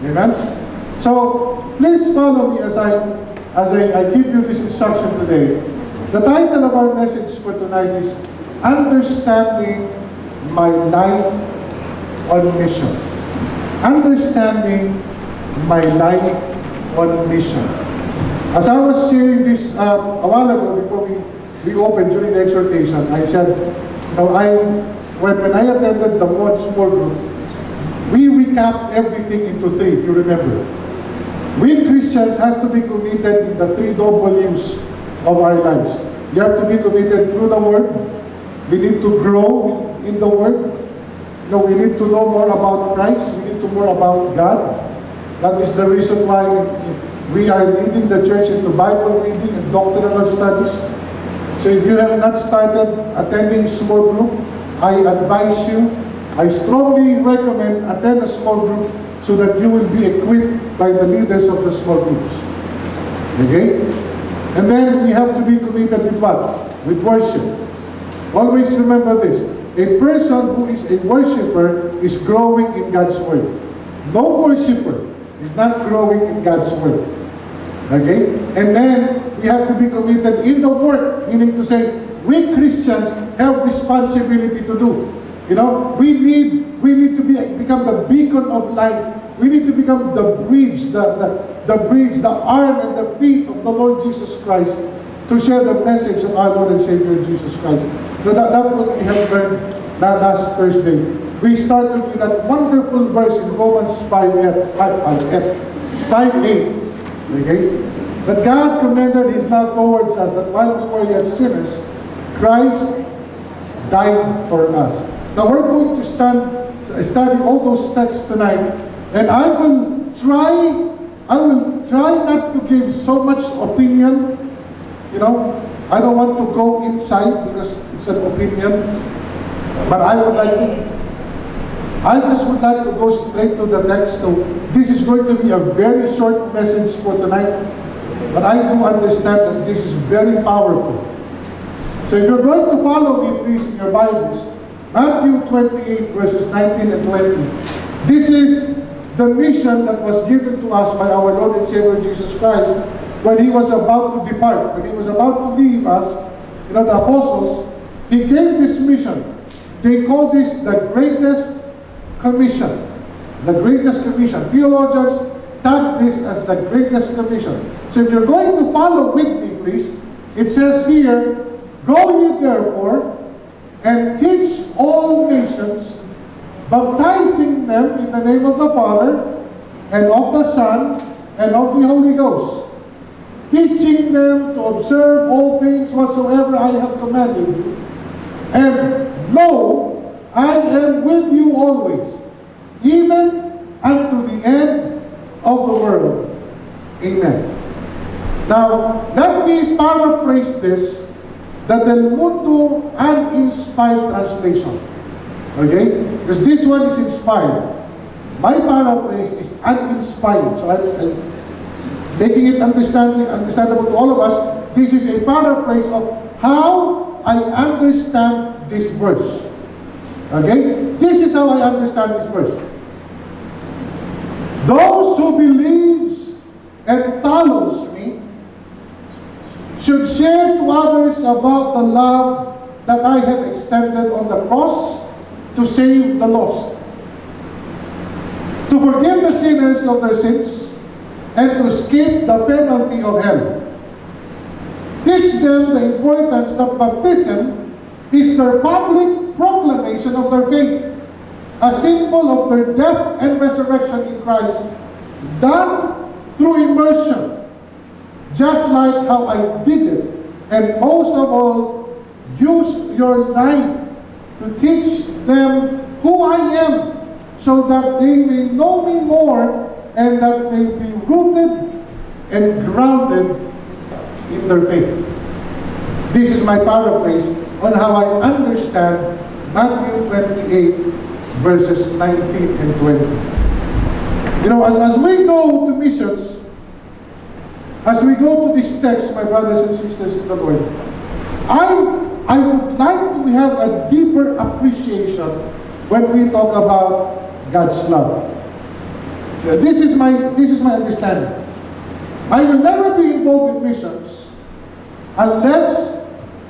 Amen? So, please follow me as I give you this instruction today. The title of our message for tonight is Understanding My Life on Mission. Understanding My Life on Mission. As I was sharing this a while ago before we opened during the exhortation, I said, when I attended the Mod Small Group, we recapped everything into three, if you remember. We Christians has to be committed in the three W's of our lives. You have to be committed through the Word. We need to grow in the Word. We need to know more about Christ. We need to know more about God. That is the reason why we are leading the church into Bible reading and doctrinal studies. So if you have not started attending small group, I advise you, I strongly recommend attend a small group so that you will be equipped by the leaders of the small groups. Okay? And then we have to be committed with what? With worship. Always remember this. A person who is a worshiper is growing in God's Word. No worshiper is not growing in God's Word. Okay? And then we have to be committed in the work, meaning to say, we Christians have responsibility to do. We need to become the beacon of light. We need to become the bridge, the arm and the feet of the Lord Jesus Christ to share the message of our Lord and Savior Jesus Christ. That's what we have learned last Thursday. We started with that wonderful verse in Romans 5:8. Okay? But God commended His love towards us, that while we were yet sinners, Christ died for us. Now we're going to study all those texts tonight, and I will try not to give so much opinion. I don't want to go inside because it's an opinion, but I just would like to go straight to the text. So this is going to be a very short message for tonight, but I do understand that this is very powerful. So if you're going to follow me, please, in your Bibles, Matthew 28, verses 19 and 20. This is the mission that was given to us by our Lord and Savior Jesus Christ when He was about to depart, when He was about to leave us, the apostles. He gave this mission. They call this the greatest commission. The greatest commission. Theologians tag this as the greatest commission. So if you're going to follow with me, please, it says here, "Go ye therefore, and teach all nations, baptizing them in the name of the Father, and of the Son, and of the Holy Ghost, teaching them to observe all things whatsoever I have commanded you. And lo, I am with you always, even unto the end of the world." Amen. Now, let me paraphrase this, the Del Mundo uninspired translation. Okay? Because this one is inspired. My paraphrase is uninspired. So I'm making it understandable to all of us. This is a paraphrase of how I understand this verse. Okay? This is how I understand this verse. Those who believes and follows me should share to others about the love that I have extended on the cross to save the lost, to forgive the sinners of their sins, and to escape the penalty of hell. Teach them the importance that baptism is their public proclamation of their faith, a symbol of their death and resurrection in Christ, done through immersion, just like how I did it. And most of all, use your life to teach them who I am, so that they may know me more, and that they be rooted and grounded in their faith. This is my paraphrase on how I understand Matthew 28, verses 19 and 20. As we go to missions, as we go to this text, my brothers and sisters in the Lord, I would like to have a deeper appreciation when we talk about God's love. This is my understanding. I will never be involved in missions unless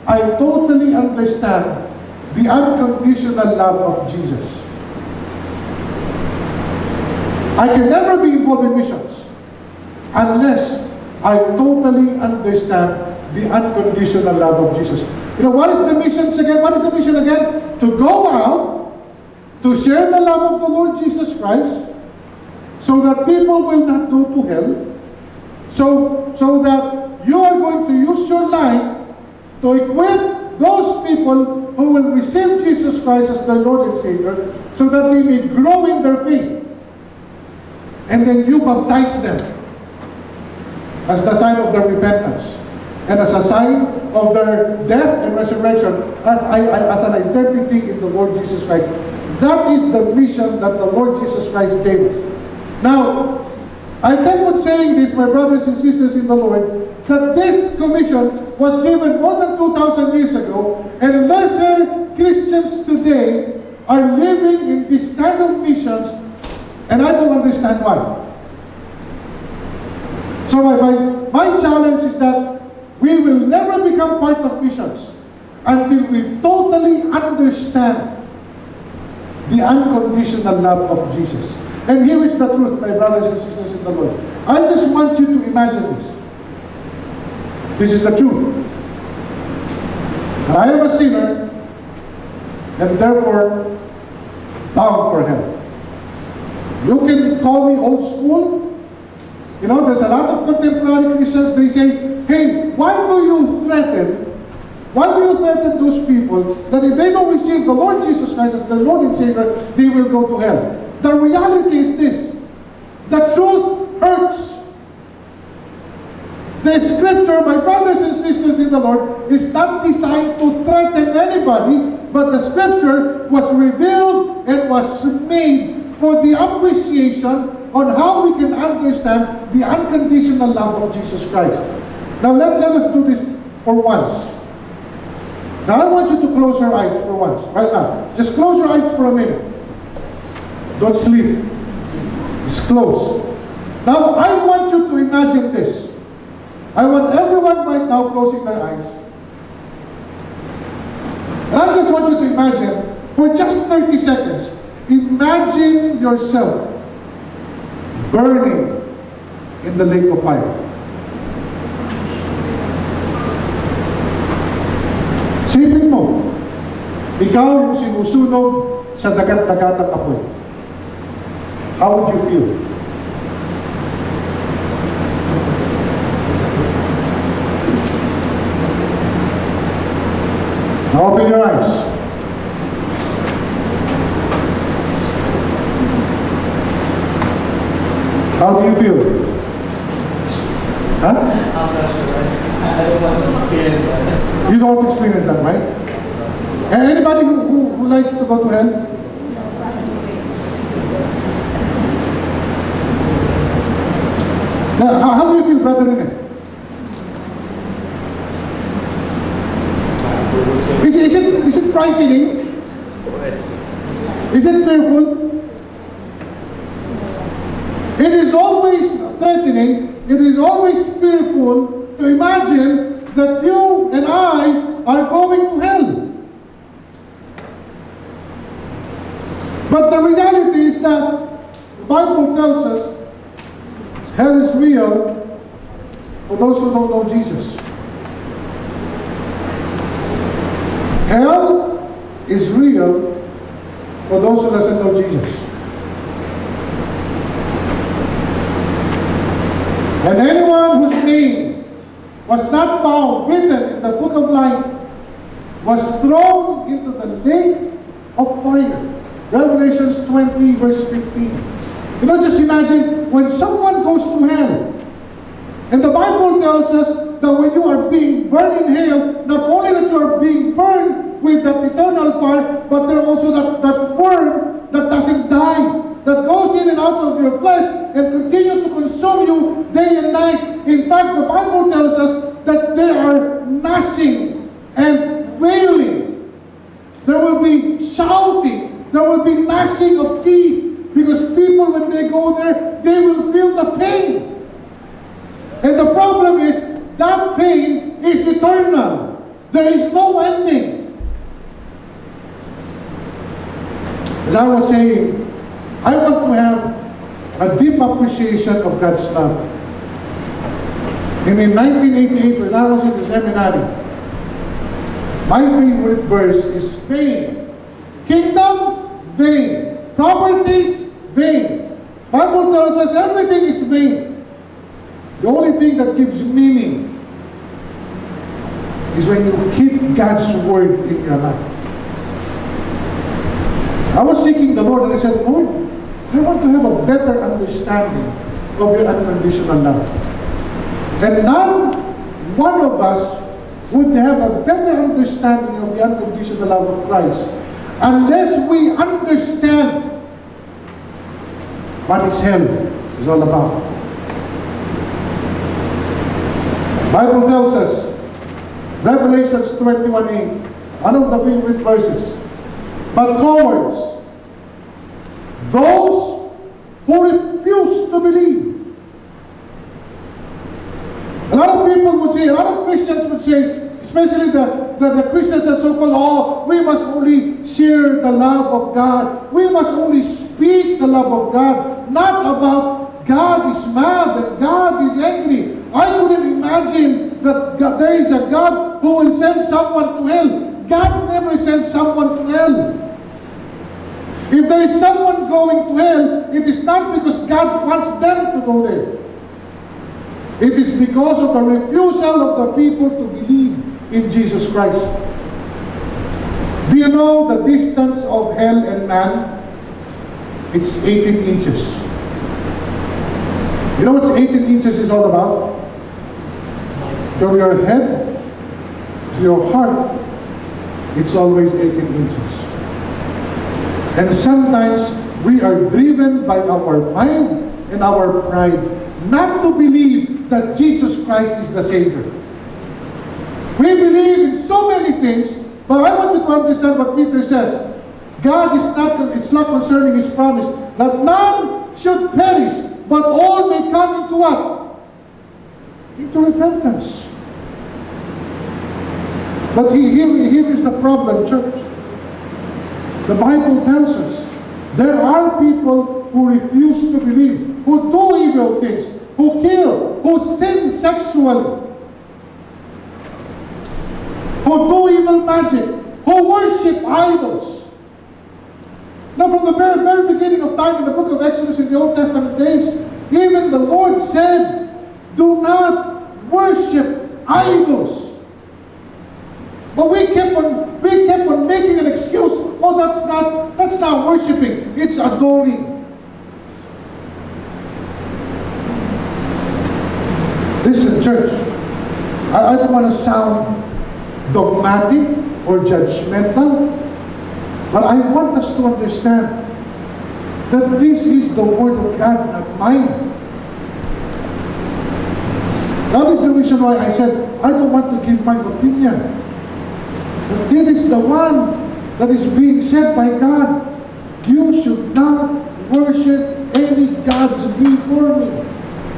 I totally understand the unconditional love of Jesus. I can never be involved in missions unless I totally understand the unconditional love of Jesus. You know, what is the missions again? What is the mission again? To go out, to share the love of the Lord Jesus Christ, so that people will not go to hell, so that you are going to use your life to equip those people who will receive Jesus Christ as their Lord and Savior, so that they may grow in their faith. And then you baptize them as the sign of their repentance, and as a sign of their death and resurrection, as an identity in the Lord Jesus Christ. That is the mission that the Lord Jesus Christ gave us. Now, I kept on saying this, my brothers and sisters in the Lord, that this commission was given more than 2,000 years ago, and lesser Christians today are living in this kind of missions, and I don't understand why. So my challenge is that we will never become part of missions until we totally understand the unconditional love of Jesus. And here is the truth, my brothers and sisters in the Lord. I just want you to imagine this. This is the truth. That I am a sinner, and therefore bound for hell. You can call me old school. You know, there's a lot of contemporary Christians, they say, hey, why do you threaten those people that if they don't receive the Lord Jesus Christ as their Lord and Savior, they will go to hell? The reality is this: the truth hurts. The scripture, my brothers and sisters in the Lord, is not designed to threaten anybody, but the scripture was revealed and was made for the appreciation on how we can understand the unconditional love of Jesus Christ. Now let us do this for once. Now I want you to close your eyes for once, right now. Just close your eyes for a minute. Don't sleep. Just close. Now I want you to imagine this. I want everyone right now closing their eyes. And I just want you to imagine, for just 30 seconds, imagine yourself burning in the lake of fire. Sipin mo, ikaw yung sinusunog sa dagat-dagatang apoy. How would you feel? Now open your eyes. How do you feel? Huh? I'm not sure. I don't want to experience that. You don't want to experience that, right? And anybody who likes to go to hell? Now, how do you feel, brother, in it? Is it frightening? Is it fearful? It is always threatening, it is always fearful to imagine that you and I are going to hell. But the reality is that the Bible tells us hell is real for those who don't know Jesus. Hell is real for those who doesn't know Jesus. And anyone whose name was not found written in the book of life was thrown into the lake of fire. Revelations 20 verse 15. You know, just imagine when someone goes to hell. And the Bible tells us that when you are being burned in hell, not only that you are being burned with that eternal fire, but there also that worm that doesn't die, that goes in and out of your flesh and continue to consume you day and night. In fact, the Bible tells us that they are gnashing and wailing. There will be shouting. There will be gnashing of teeth. Because people, when they go there, they will feel the pain. And the problem is, that pain is eternal. There is no ending. As I was saying, I want to have a deep appreciation of God's love. And in 1988, when I was in the seminary, my favorite verse is vain. Kingdom, vain. Properties, vain. Bible tells us everything is vain. The only thing that gives meaning is when you keep God's word in your life. I was seeking the Lord and I said, Lord, I want to have a better understanding of your unconditional love. And none one of us would have a better understanding of the unconditional love of Christ unless we understand what is hell is all about. Bible tells us, Revelations 21:8, one of the favorite verses, but cowards, those who refuse to believe. A lot of people would say, a lot of Christians would say, especially the Christians that so-called, oh, we must only share the love of God. We must only speak the love of God. Not about God is mad and God is angry. I couldn't imagine that there is a God who will send someone to hell. God never sends someone to hell. If there is someone going to hell, it is not because God wants them to go there. It is because of the refusal of the people to believe in Jesus Christ. Do you know the distance of hell and man? It's 18 inches. You know what 18 inches is all about? From your head to your heart, it's always 18 inches. And sometimes we are driven by our mind and our pride not to believe that Jesus Christ is the Savior. We believe in so many things, but I want you to understand what Peter says. God is not, it's not concerning His promise that none should perish, but all may come into what? Into repentance. But here is the problem, church. The Bible tells us there are people who refuse to believe, who do evil things, who kill, who sin sexually, who do evil magic, who worship idols. Now from the very, very beginning of time in the book of Exodus in the Old Testament days, even the Lord said, do not worship idols. But we kept on making an excuse. Oh, that's not worshiping. It's adoring. Listen, church. I don't want to sound dogmatic or judgmental, but I want us to understand that this is the Word of God, not mine. That is the reason why I said I don't want to give my opinion. But it is the one that is being said by God. You should not worship any gods before me.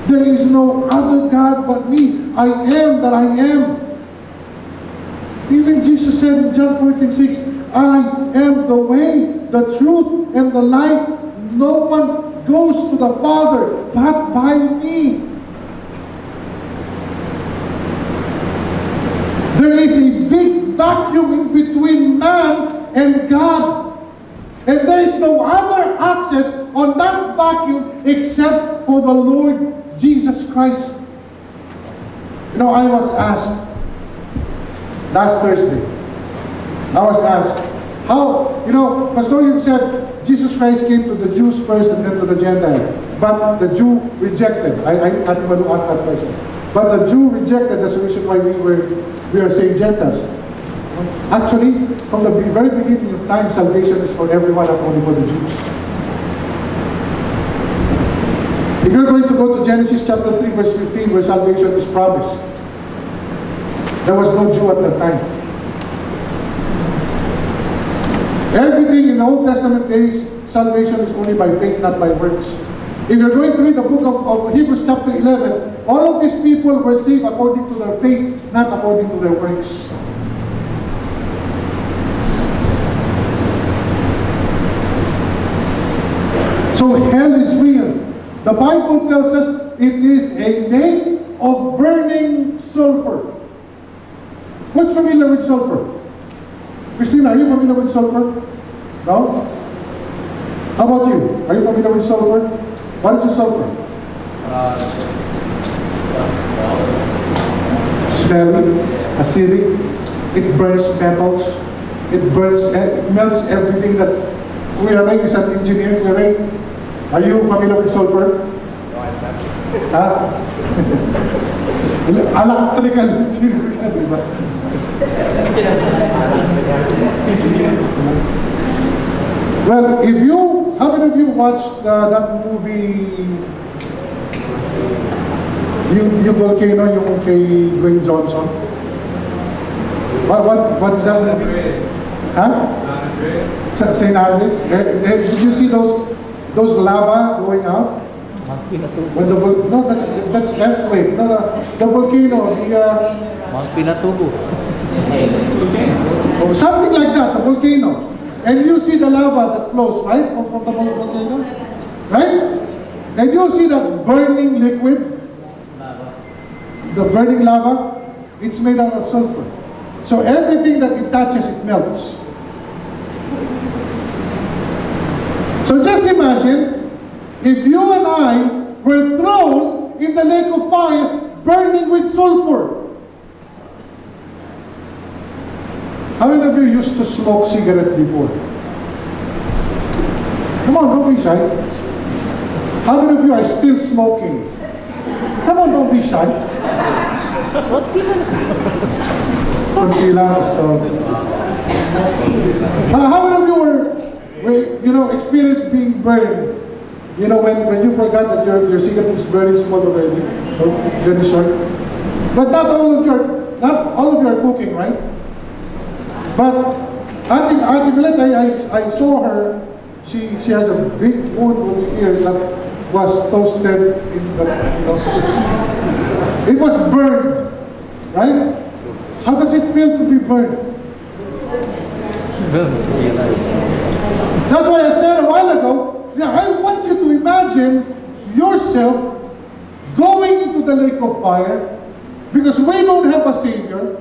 There is no other God but me. I am that I am. Even Jesus said in John 14:6, I am the way, the truth, and the life. No one goes to the Father but by me. There is a big vacuum in between man and God. And there is no other access on that vacuum except for the Lord Jesus Christ. You know, I was asked last Thursday, I was asked, how, you know, Pastor, you said Jesus Christ came to the Jews first and then to the Gentile, but the Jew rejected. I didn't want to ask that question. But the Jew rejected. That's the reason why we are saying Gentiles. Actually, from the very beginning of time, salvation is for everyone, not only for the Jews. If you're going to go to Genesis chapter 3, verse 15, where salvation is promised, there was no Jew at that time. Everything in the Old Testament days salvation is only by faith, not by works. If you're going to read the book of Hebrews chapter 11, all of these people were saved according to their faith, not according to their works. So hell is real. The Bible tells us it is a lake of burning sulfur. Who's familiar with sulfur? Christina, are you familiar with sulfur? No? How about you? Are you familiar with sulfur? What is the sulfur? Smelly, acidic. It burns metals. It melts everything that... Kuya Ray is an engineer. Kuya Ray, are you familiar with sulfur? No, I'm not. Ha? Electrical engineer ka, di ba? Well, if you, how many of you watched that movie, yung Volcano, yung kay Dwayne Johnson? What is that movie? Huh? St. Andres? Did you see those lava going out? When the no, that's earthquake. No, the volcano, Mount Pinatubo. or something like that, the volcano. And you see the lava that flows, right, from the volcano, right? And you see that burning liquid, the burning lava. It's made out of sulfur. So everything that it touches, it melts. So just imagine if you and I were thrown in the lake of fire burning with sulfur. How many of you used to smoke cigarette before? Come on, don't be shy. How many of you are still smoking? Come on, don't be shy. Kunti lang, how many of you were experienced being burned? You know, when you forgot that your cigarette is very small already, or very short. But not all of you are cooking, right? But Auntie Villette, I saw her. She has a big wound over here that was toasted in the. It was burned, right? How does it feel to be burned? That's why I said a while ago, I want you to imagine yourself going into the lake of fire because we don't have a Savior,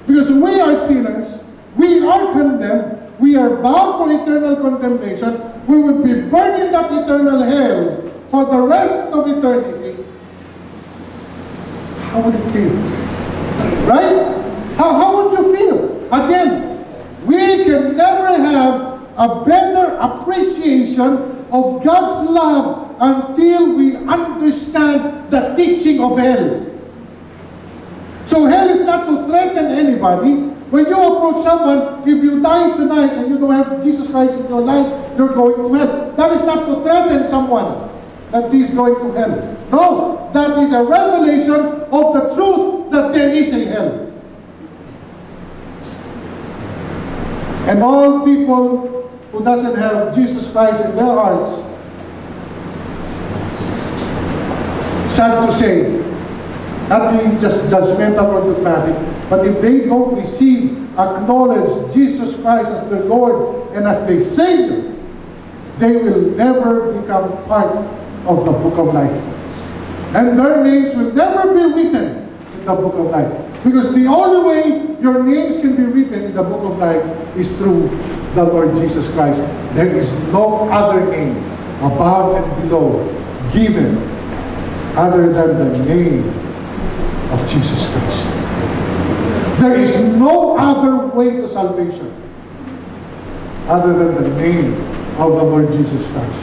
because we are sinners, we are condemned, we are bound for eternal condemnation, we would be burned in that eternal hell for the rest of eternity. How would it feel? Right? How would you feel? Again, we can never have a better appreciation of God's love until we understand the teaching of hell. So hell is not to threaten anybody. When you approach someone, if you die tonight and you don't have Jesus Christ in your life, you're going to hell. That is not to threaten someone that he's going to hell. No, that is a revelation of the truth that there is a hell. And all people who doesn't have Jesus Christ in their hearts, sad to say, not being just judgmental or dogmatic, but if they don't acknowledge Jesus Christ as their Lord and as their Savior, they will never become part of the book of life. And their names will never be written in the book of life. Because the only way your names can be written in the book of life is through the Lord Jesus Christ. There is no other name above and below given other than the name of Jesus Christ. There is no other way to salvation other than the name of the Lord Jesus Christ.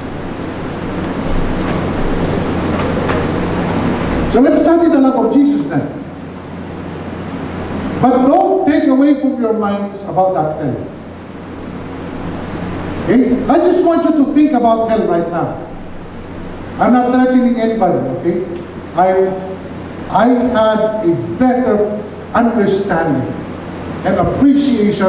So let's study the love of Jesus then. But don't take away from your minds about that hell. Okay? I just want you to think about hell right now. I'm not threatening anybody, okay? I had a better understanding and appreciation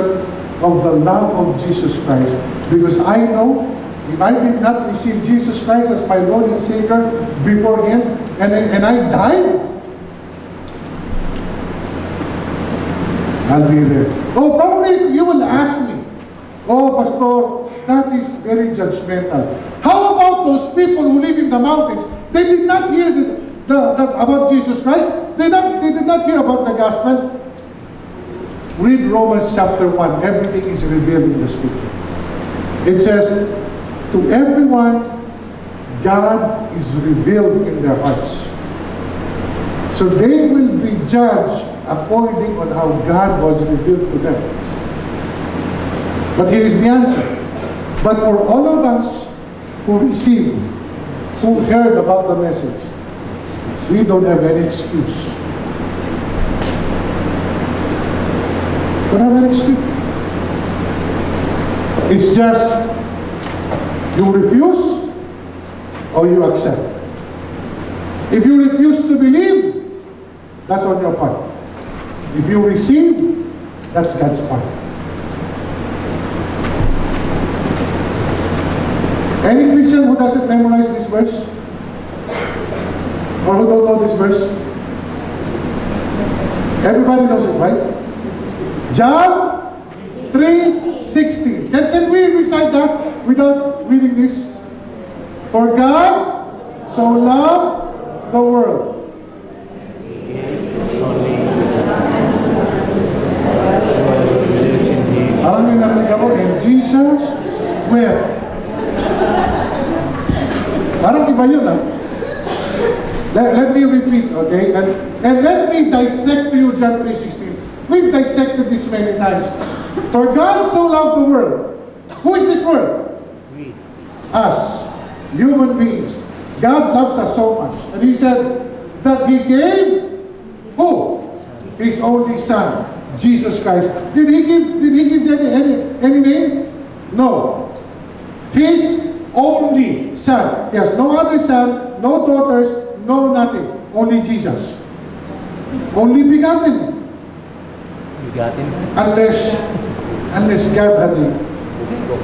of the love of Jesus Christ because I know if I did not receive Jesus Christ as my Lord and Savior before Him, and I died, I'll be there. Oh, probably you will ask me, oh, Pastor, that is very judgmental. How about those people who live in the mountains? They did not hear about Jesus Christ. They did not hear about the gospel. Read Romans chapter 1. Everything is revealed in the scripture. It says, to everyone, God is revealed in their hearts. So they will be judged according on how God was revealed to them. But here is the answer. But for all of us who received, who heard about the message, we don't have any excuse. We don't have any excuse. It's just you refuse or you accept. If you refuse to believe, that's on your part. If you receive, that's God's part. Any Christian who doesn't memorize this verse? Or who don't know this verse? Everybody knows it, right? John 3:16. Can we recite that without reading this? For God so loved the world. Alam niyo narinig ako, and Jesus will. Parang iba yun, ha? Let me repeat, okay? And let me dissect to you John 3:16. We've dissected this many times. For God so loved the world. Who is this world? We. Us. Human beings. God loves us so much. And He said that He gave who? His only Son, Jesus Christ. Did He give any name? No. His only Son. He has no other son, no daughters, no nothing. Only Jesus. Only begotten. Begotten. Unless God had the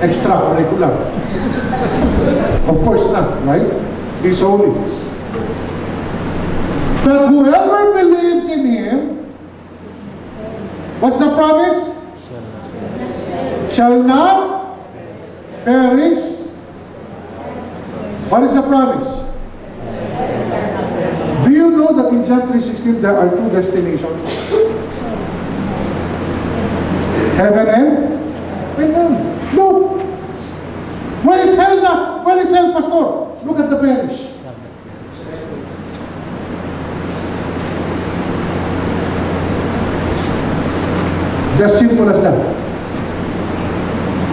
extracurricular. Of course not, right? He's holy. But whoever believes in Him, what's the promise? Shall not perish. What is the promise? Do you know that in John 3:16 there are two destinations? Heaven and hell. No. Where is hell now? Where is hell, Pastor? Look at the parish. Just simple as that.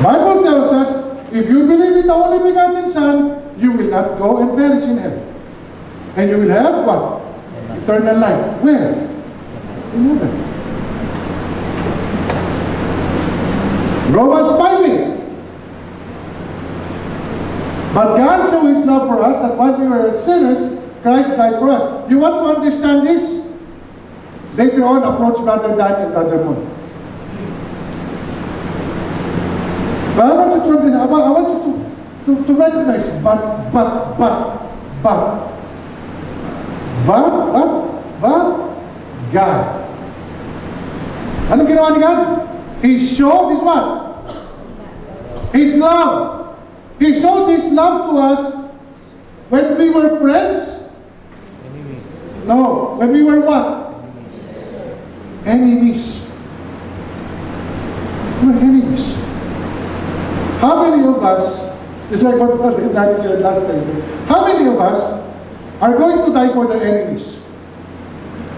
Bible tells us, if you believe in the only begotten Son, you will not go and perish in hell. And you will have what? Eternal life. Where? In heaven. Romans 5:8. But God showed His love for us that while we were sinners, Christ died for us. You want to understand this? Later on, approach Brother Dan and Brother Moon. But I want you to understand, I want you to recognize, but God. Anong ginawa ni God? He showed His what? His love. He showed His love to us when we were friends. No, when we were what? Enemies. We were enemies. How many of us, just like what Daddy said last Thursday, how many of us are going to die for their enemies?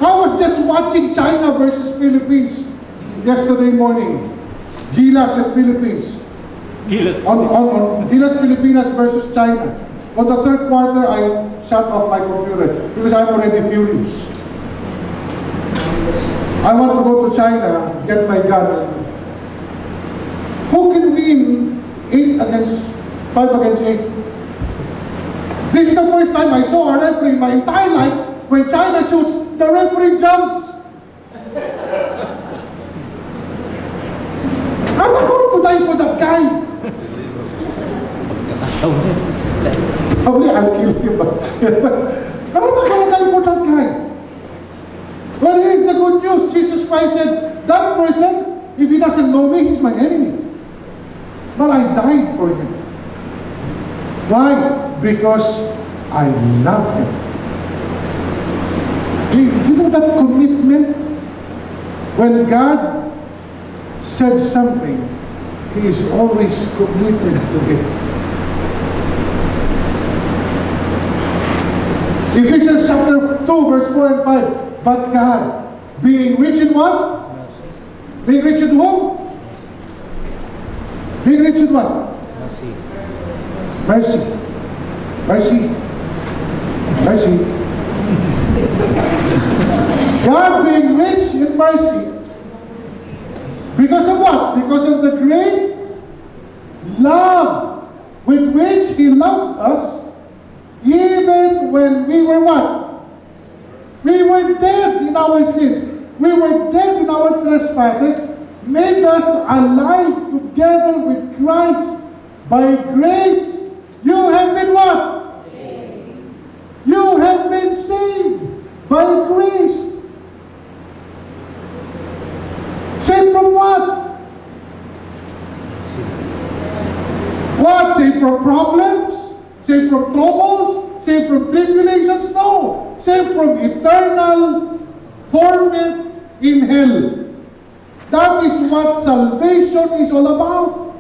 I was just watching China versus Philippines yesterday morning. Gilas and Philippines. On Gilas Pilipinas versus China. On the third quarter, I shut off my computer because I'm already furious. I want to go to China, get my gun. Who can win 5 against 8? This is the first time I saw a referee in my entire life. When China shoots, the referee jumps. I'm not going to die for that guy. Probably I'll kill him. But I'm not going to die for that guy. Well, here's the good news. Jesus Christ said, that person, if he doesn't know me, he's my enemy. But I died for him. Why? Because I love him. You know that commitment? When God said something, he is always committed to it. Ephesians chapter 2, verse 4 and 5. But God, being rich in what? Being rich in whom? Being rich in what? Mercy. Mercy. Mercy. God being rich in mercy. Because of what? Because of the great love with which He loved us, even when we were what? We were dead in our sins. We were dead in our trespasses, made us alive together with Christ. By grace, you have been what? Saved. You have been saved by grace. Saved from what? What? Saved from problems? Saved from troubles? Saved from tribulations? No. Saved from eternal torment in hell. That is what salvation is all about.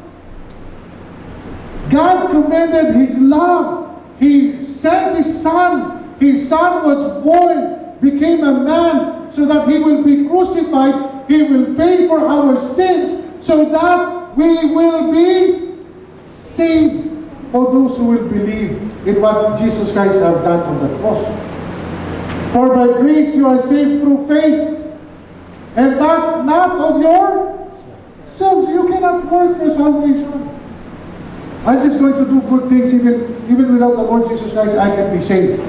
God commended His love. He sent His Son. His Son was born, became a man, so that He will be crucified. He will pay for our sins, so that we will be saved for those who will believe in what Jesus Christ has done on the cross. For by grace you are saved through faith, and that not of yourselves. You cannot work for salvation. I'm just going to do good things, even without the Lord Jesus Christ, I can be saved.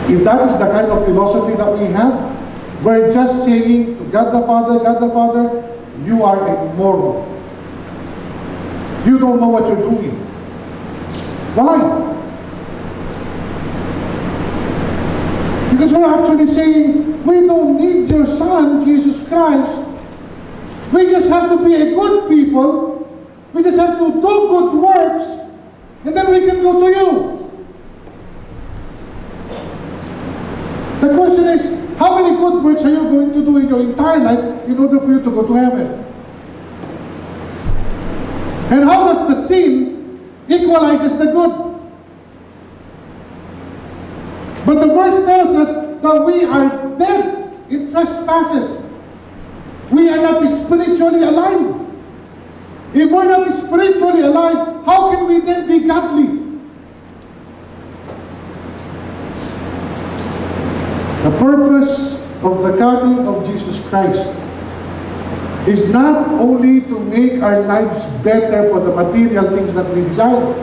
If that is the kind of philosophy that we have, we're just saying to God the Father, you are immoral. You don't know what you're doing. Why? Because we're actually saying, we don't need your Son, Jesus Christ. We just have to be a good people. We just have to do good works, and then we can go to you. The question is, how many good works are you going to do in your entire life in order for you to go to heaven? And how does the sin equalizes the good? But the verse tells us that we are dead in trespasses. We are not spiritually alive. If we're not spiritually alive, how can we then be godly? The purpose of the coming of Jesus Christ is not only to make our lives better for the material things that we desire,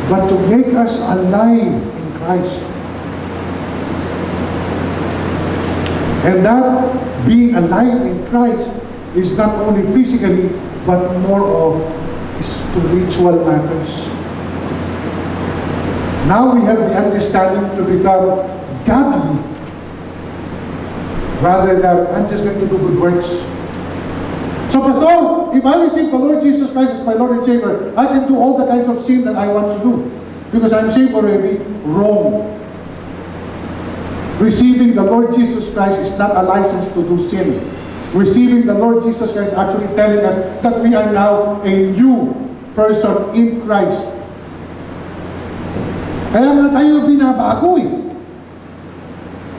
but to make us alive in Christ. And that being alive in Christ is not only physically, but more of spiritual matters. Now we have the understanding to become godly, rather than I'm just going to do good works. So Pastor, if I receive the Lord Jesus Christ as my Lord and Savior, I can do all the kinds of sin that I want to do, because I'm saved already. Wrong. Receiving the Lord Jesus Christ is not a license to do sin. Receiving the Lord Jesus Christ actually telling us that we are now a new person in Christ. Kaya nga tayo binabago eh.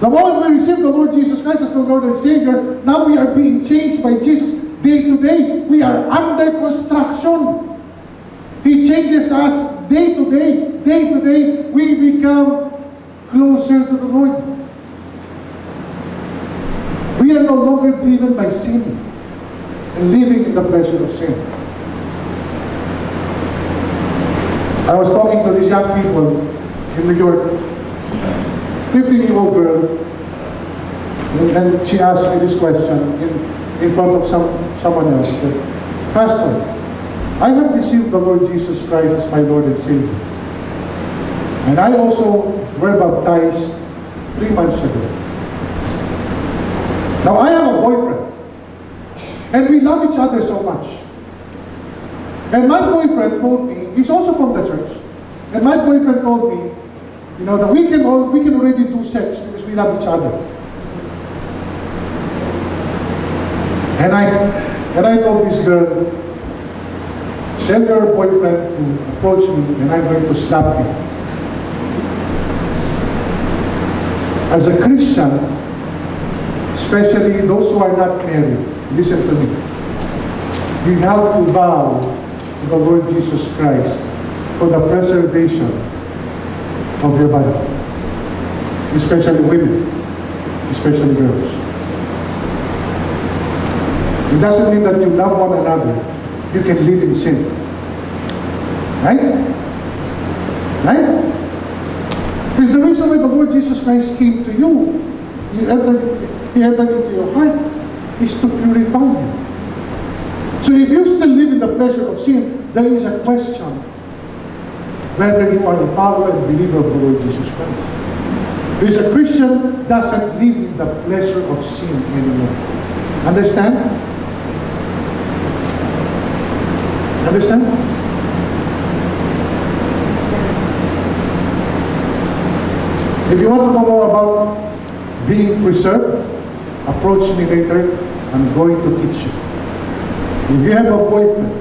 The moment we receive the Lord Jesus Christ as the Lord and Savior, now we are being changed by Jesus day to day. We are under construction. He changes us day to day. Day to day, we become closer to the Lord. We are no longer driven by sin and living in the pleasure of sin. I was talking to these young people in New York, 15-year-old girl, and she asked me this question in front of someone else. Pastor, I have received the Lord Jesus Christ as my Lord and Savior. And I also were baptized 3 months ago. Now I have a boyfriend. And we love each other so much. And my boyfriend told me, he's also from the church. And my boyfriend told me, you know, that we can already do sex because we love each other. And I told this girl, tell your boyfriend to approach me and I'm going to slap him. As a Christian, especially those who are not married, listen to me. You have to vow to the Lord Jesus Christ for the preservation of your body. Especially women, especially girls. It doesn't mean that you love one another. You can live in sin. Right? Right? Because the reason why the Lord Jesus Christ came to you, He entered into your heart, is to purify you. So if you still live in the pleasure of sin, there is a question whether you are a follower and believer of the Lord Jesus Christ. Because a Christian doesn't live in the pleasure of sin anymore. Understand? Understand? If you want to know more about being preserved, approach me later. I'm going to teach you. If you have a boyfriend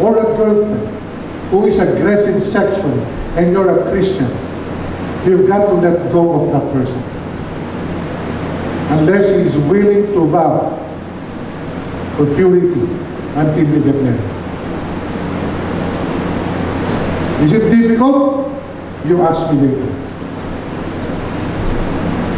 or a girlfriend who is aggressive sexually and you're a Christian, you've got to let go of that person. Unless he's willing to vow for purity until you get married. Is it difficult? You ask me later.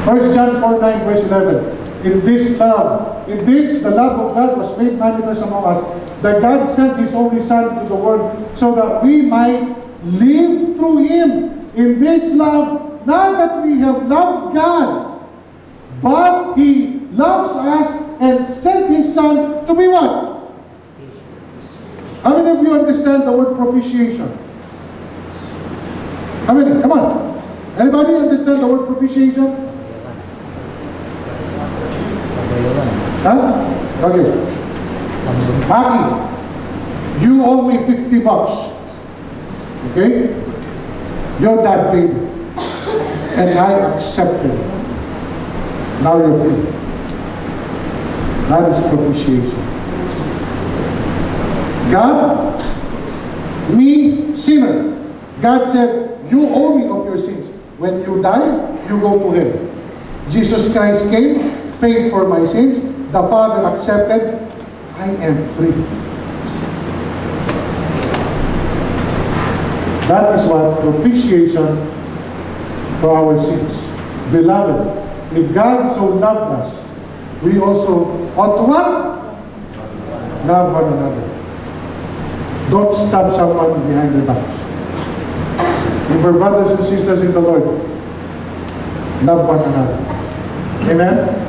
1 John 4:9 verse 11. In this, the love of God was made manifest among us, that God sent His only Son into the world so that we might live through Him. In this love, not that we have loved God, but He loves us and sent His Son to be what? How many of you understand the word propitiation? How many? Come on. Anybody understand the word propitiation? Huh? Okay. Aki, you owe me $50. Okay? Your dad paid it. And I accepted it. Now you're free. That is propitiation. God, me, sinner. God said, you owe me of your sins. When you die, you go to heaven. Jesus Christ came, paid for my sins. The Father accepted. I am free. That is what propitiation for our sins. Beloved, if God so loved us, we also ought to what? Love one another. Don't stab someone behind their backs. If we're brothers and sisters in the Lord, love one another. Amen?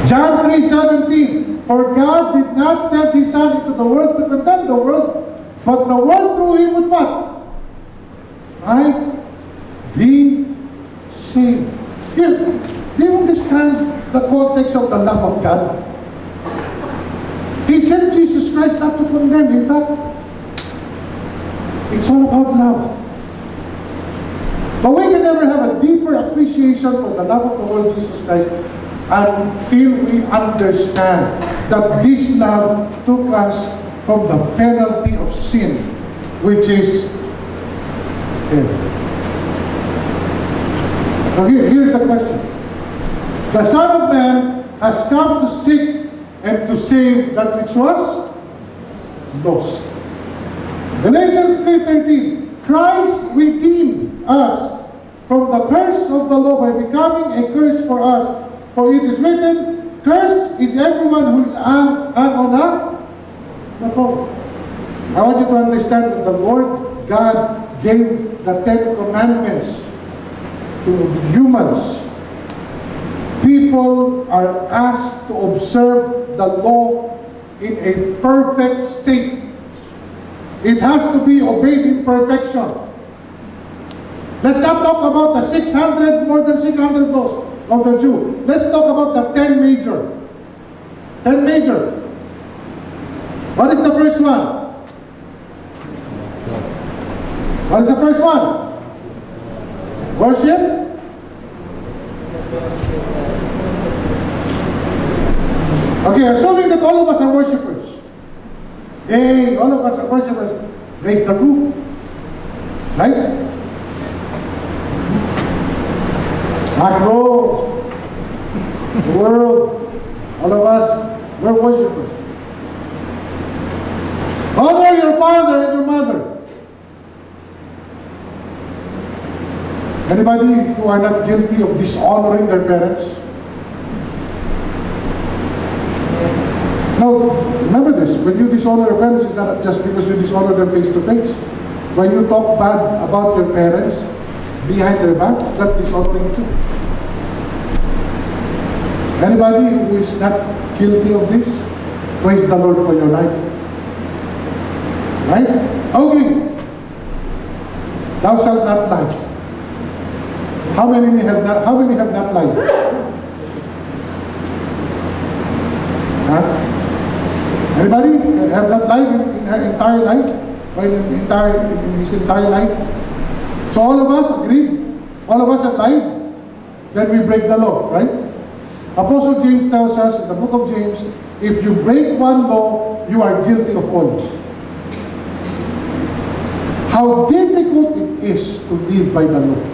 John 3:17. For God did not send His Son into the world to condemn the world, but the world through Him would what? Right? Be saved. Do you understand the context of the love of God? He sent Jesus Christ not to condemn. In fact, it's all about love. But we can never have a deeper appreciation for the love of the Lord Jesus Christ until we understand that this love took us from the penalty of sin, which is death. Now here's the question. The Son of Man has come to seek and to save that which was lost. Galatians 3:13. Christ redeemed us from the curse of the law by becoming a curse for us. For it is written, cursed is everyone who is on the pole. I want you to understand that the Lord God gave the 10 Commandments to humans. People are asked to observe the law in a perfect state. It has to be obeyed in perfection. Let's not talk about the 600, more than 600 laws of the Jew. Let's talk about the 10 major. 10 major. What is the first one? What is the first one? Worship. Okay, assuming that all of us are worshipers. Hey, all of us are worshipers. Raise the roof. Right? Macro, the world, all of us, we're worshipers. Honor your father and your mother. Anybody who are not guilty of dishonoring their parents? Now, remember this, when you dishonor your parents, it's not just because you dishonor them face to face. When you talk bad about your parents behind their backs, that's dishonoring too. Anybody who is not guilty of this, praise the Lord for your life. Right? Okay. Thou shalt not lie. How many have not lied? Huh? Anybody have not lied in her entire life? Or in his entire life? So all of us agreed? All of us have lied? Then we break the law, right? Apostle James tells us in the book of James, if you break one law, you are guilty of all. How difficult it is to live by the law.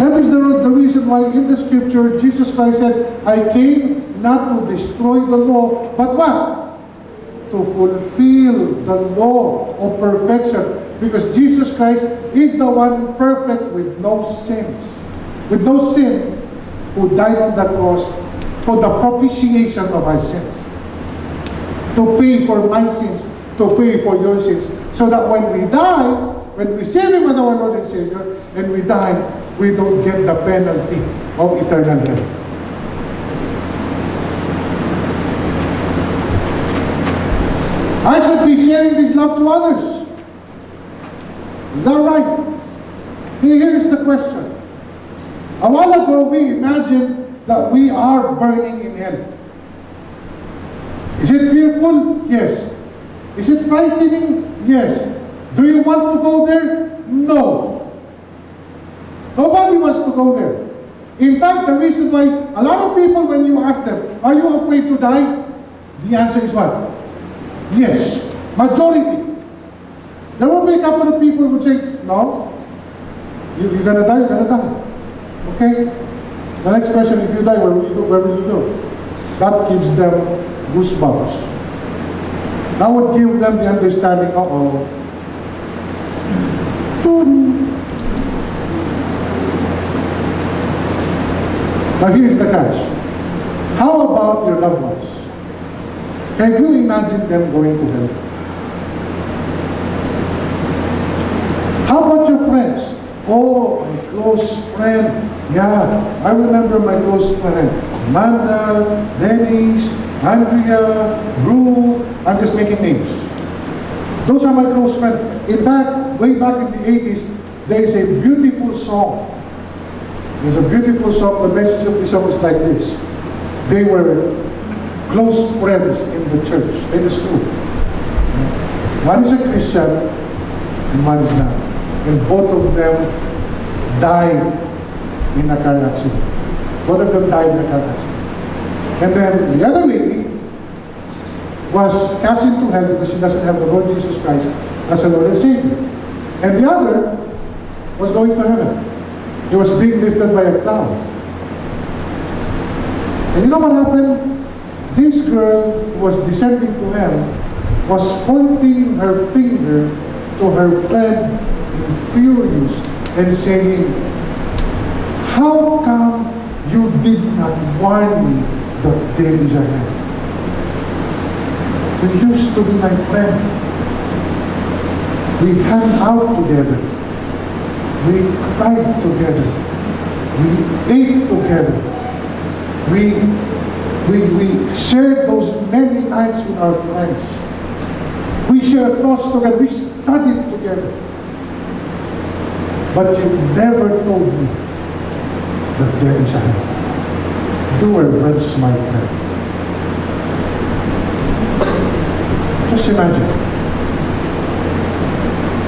That is the reason why in the scripture, Jesus Christ said, I came not to destroy the law, but what? To fulfill the law of perfection. Because Jesus Christ is the one perfect with no sins. With no sin, who died on that cross for the propitiation of our sins. To pay for my sins, to pay for your sins. So that when we die, when we receive Him as our Lord and Savior, and we die, we don't get the penalty of eternal hell. I should be sharing this love to others. Is that right? Here is the question. A while ago, we imagined that we are burning in hell. Is it fearful? Yes. Is it frightening? Yes. Do you want to go there? No. Nobody wants to go there. In fact, the reason why a lot of people, when you ask them, are you afraid to die? The answer is what? Yes. Majority. There will be a couple of people who say, no, you're going to die, you're going to die. Okay? The next question, if you die, where will you go? That gives them goosebumps. That would give them the understanding, uh-oh. Now here's the catch. How about your loved ones? Have you imagined them going to hell? How about your friends? Oh, my close friend. Yeah, I remember my close friend. Amanda, Dennis, Andrea, Ruth. I'm just making names. Those are my close friends. In fact, way back in the 80s, there is a beautiful song. There's a beautiful song. The message of the song is like this. They were close friends in the church, in the school. One is a Christian and one is not. And both of them died in a car accident. Both of them died in a car accident. And then the other lady was cast into hell because she doesn't have the Lord Jesus Christ as a Lord and Savior. And the other was going to heaven. He was being lifted by a cloud. And you know what happened? This girl who was descending to hell was pointing her finger to her friend in furious and saying, how come you did not warn me that there is a hell? You used to be my friend. We hung out together. We cried together. We ate together. We We shared those many nights with our friends. We shared thoughts together. We studied together. But you never told me that there is a hell. You were once my friend. Just imagine.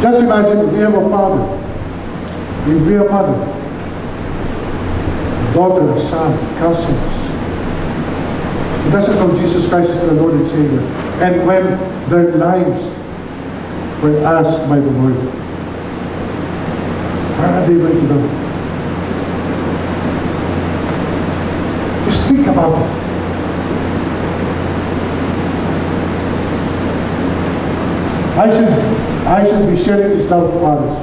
Just imagine if we have a father, if we have a mother, a daughter, a son, cousins, who doesn't know Jesus Christ as their Lord and Savior. And when their lives were asked by the Lord, where are they going to go? Just think about it. I should be sharing this love to others.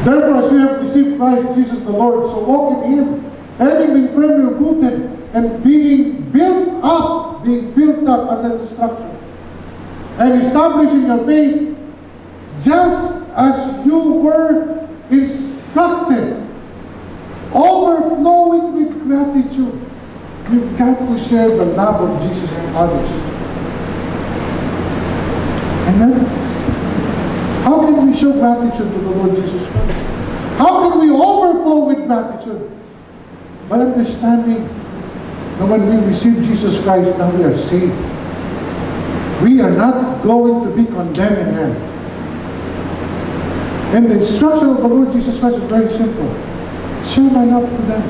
Therefore, as you have received Christ Jesus the Lord, so walk in Him, having been firmly rooted and being built up under instruction, and establishing your faith just as you were instructed, overflowing with gratitude. You've got to share the love of Jesus with others. Amen? How can we show gratitude to the Lord Jesus Christ? How can we overflow with gratitude? By understanding that when we receive Jesus Christ, now we are saved. We are not going to be condemned in hell. And the instruction of the Lord Jesus Christ is very simple. Share my love to them.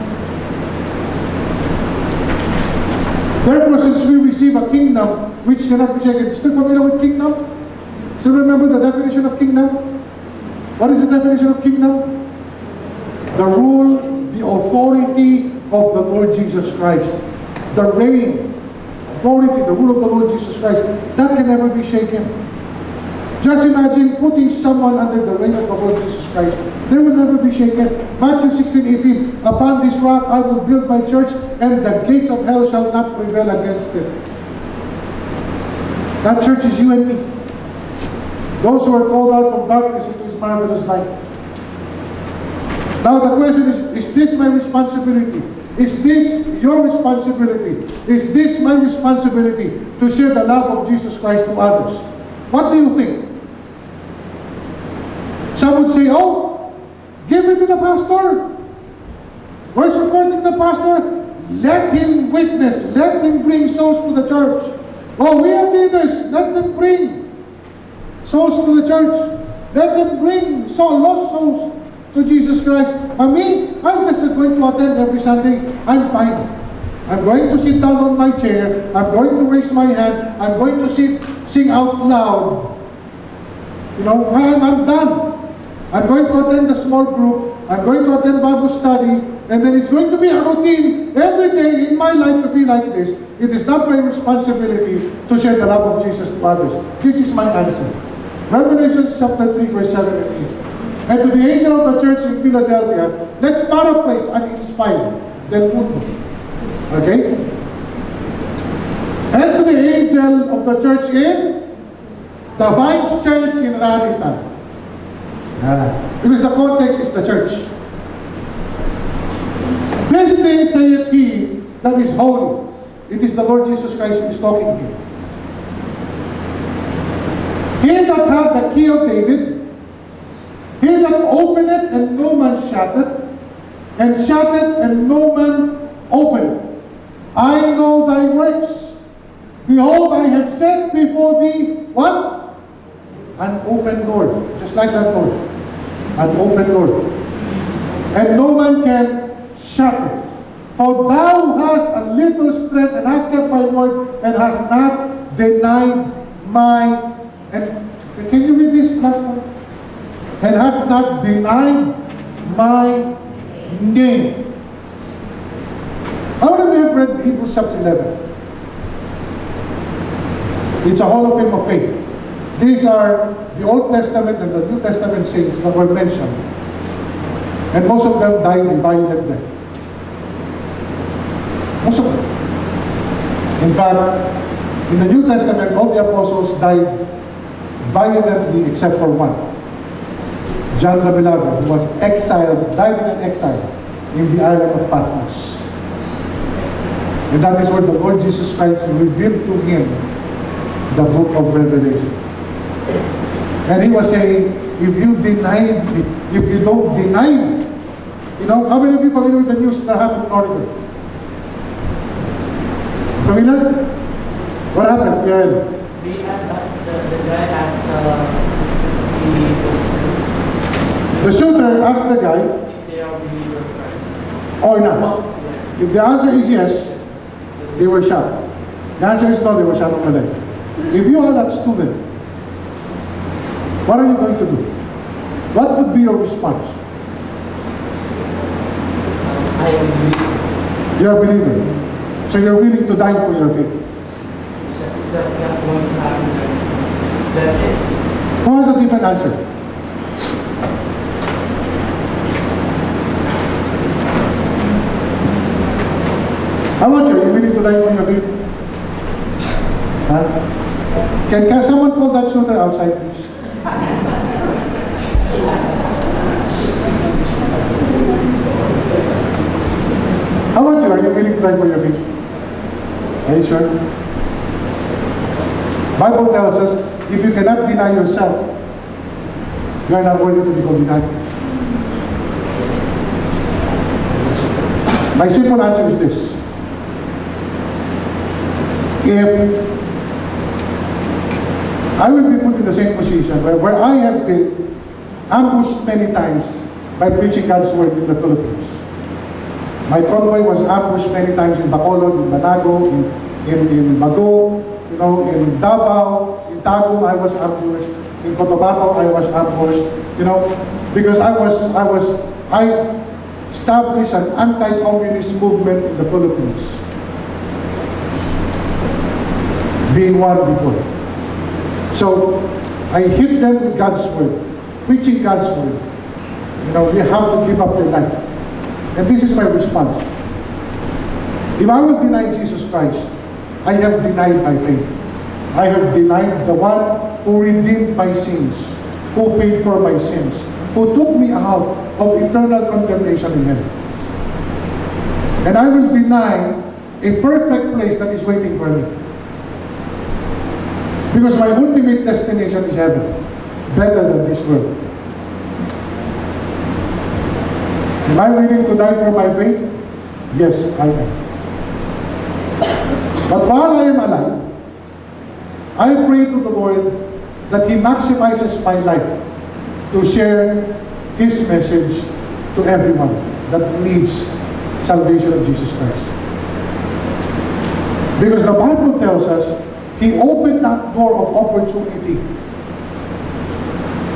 Therefore, since we receive a kingdom which cannot be shaken, still familiar with kingdom? Still remember the definition of kingdom? What is the definition of kingdom? The rule, the authority of the Lord Jesus Christ. The reign, authority, the rule of the Lord Jesus Christ. That can never be shaken. Just imagine putting someone under the reign of the Lord Jesus Christ. They will never be shaken. Matthew 16:18, upon this rock I will build my church, and the gates of hell shall not prevail against it. That church is you and me. Those who are called out from darkness into His marvelous light. Now the question is this my responsibility? Is this your responsibility? Is this my responsibility to share the love of Jesus Christ to others? What do you think? Some would say, oh, give it to the pastor. We're supporting the pastor. Let him witness. Let him bring souls to the church. Oh, we have leaders. Let them bring souls to the church. Let them bring lost souls to Jesus Christ. But me, I'm just going to attend every Sunday. I'm fine. I'm going to sit down on my chair. I'm going to raise my hand. I'm going to sing out loud. You know, I'm done. I'm going to attend a small group. I'm going to attend Bible study. And then it's going to be a routine every day in my life to be like this. It is not my responsibility to share the love of Jesus to others. This is my answer. Revelation chapter 3, verse 7 and 8. And to the angel of the church in Philadelphia, let's paraphrase and inspire. Then footnote. Okay? And to the angel of the church in the Vines Church in Raritan. Because the context is the church. This thing saith he that is holy. It is the Lord Jesus Christ who is talking here. He that hath the key of David, he that openeth and no man shutteth, and shutteth and no man openeth. I know thy works. Behold, I have set before thee, what? An open door. Just like that door. An open door. And no man can shut it. For thou hast a little strength, and hast kept my word, and hast not denied my... And can you read this last one? And hast not denied my name. How many of you have read Hebrews chapter 11? It's a hall of fame of faith. These are the Old Testament and the New Testament saints that were mentioned. And most of them died a violent death. Most of them. In fact, in the New Testament, all the apostles died violently except for one. John the Beloved, who was exiled, died in an exile in the island of Patmos. And that is where the Lord Jesus Christ revealed to him the book of Revelation. And he was saying, if you deny me, if you don't deny me, you know, how many of you are familiar with the news that happened in Oregon? Familiar? What happened? Go ahead. The guy asked The shooter asked the guy, if they are believers of Christ. or not. If the answer is yes, they were shot. The answer is no, they were shot on the leg. If you are that student, what are you going to do? What would be your response? I am a believer. You're a believer. So you're willing to die for your faith. That's not going to happen. That's it. Who has a different answer? How about you? Are you willing to die for your faith? Huh? Can someone call that shooter outside, please? How about you? Are you willing to die for your faith? Are you sure? Bible tells us, if you cannot deny yourself, you are not worthy to be called denied. My simple answer is this. If I will be put in the same position where I have been ambushed many times by preaching God's word in the Philippines. My convoy was ambushed many times in Bacolod, in Banago, in Bago, you know, in Davao, in Tagum I was ambushed, in Cotabato I was ambushed, you know, because I established an anti-communist movement in the Philippines. Being one before. So, I hit them with God's word, preaching God's word. You know, you have to give up your life. And this is my response. If I will deny Jesus Christ, I have denied my faith. I have denied the one who redeemed my sins, who paid for my sins, who took me out of eternal condemnation in heaven. And I will deny a perfect place that is waiting for me. Because my ultimate destination is heaven, better than this world. Am I willing to die for my faith? Yes, I am. But while I am alive, I pray to the Lord that He maximizes my life to share His message to everyone that needs salvation of Jesus Christ. Because the Bible tells us He opened that door of opportunity.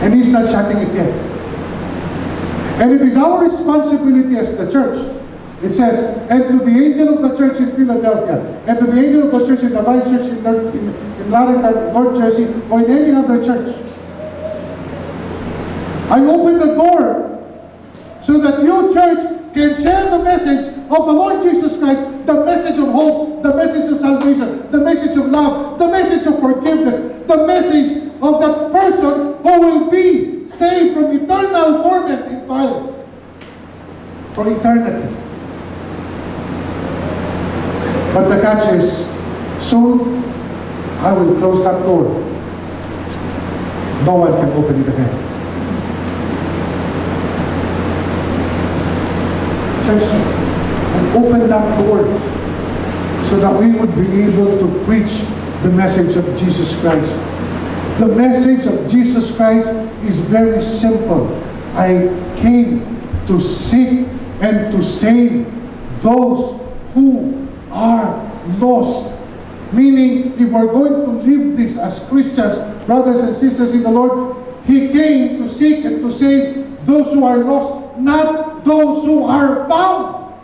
And He's not shutting it yet. And it is our responsibility as the church. It says, and to the angel of the church in Philadelphia, and to the angel of the church in the Vice Church in Raritan, North Jersey, or in any other church. I open the door so that you, church, can share the message of the Lord Jesus Christ, the message of hope, the message of salvation, the message of love, the message of forgiveness, the message of that person who will be saved from eternal torment in fire for eternity. But the catch is, soon I will close that door. No one can open it again. Church, and open that door so that we would be able to preach the message of Jesus Christ. The message of Jesus Christ is very simple. I came to seek and to save those who are lost. Meaning, if we're going to live this as Christians, brothers and sisters in the Lord, He came to seek and to save those who are lost, not those who are found.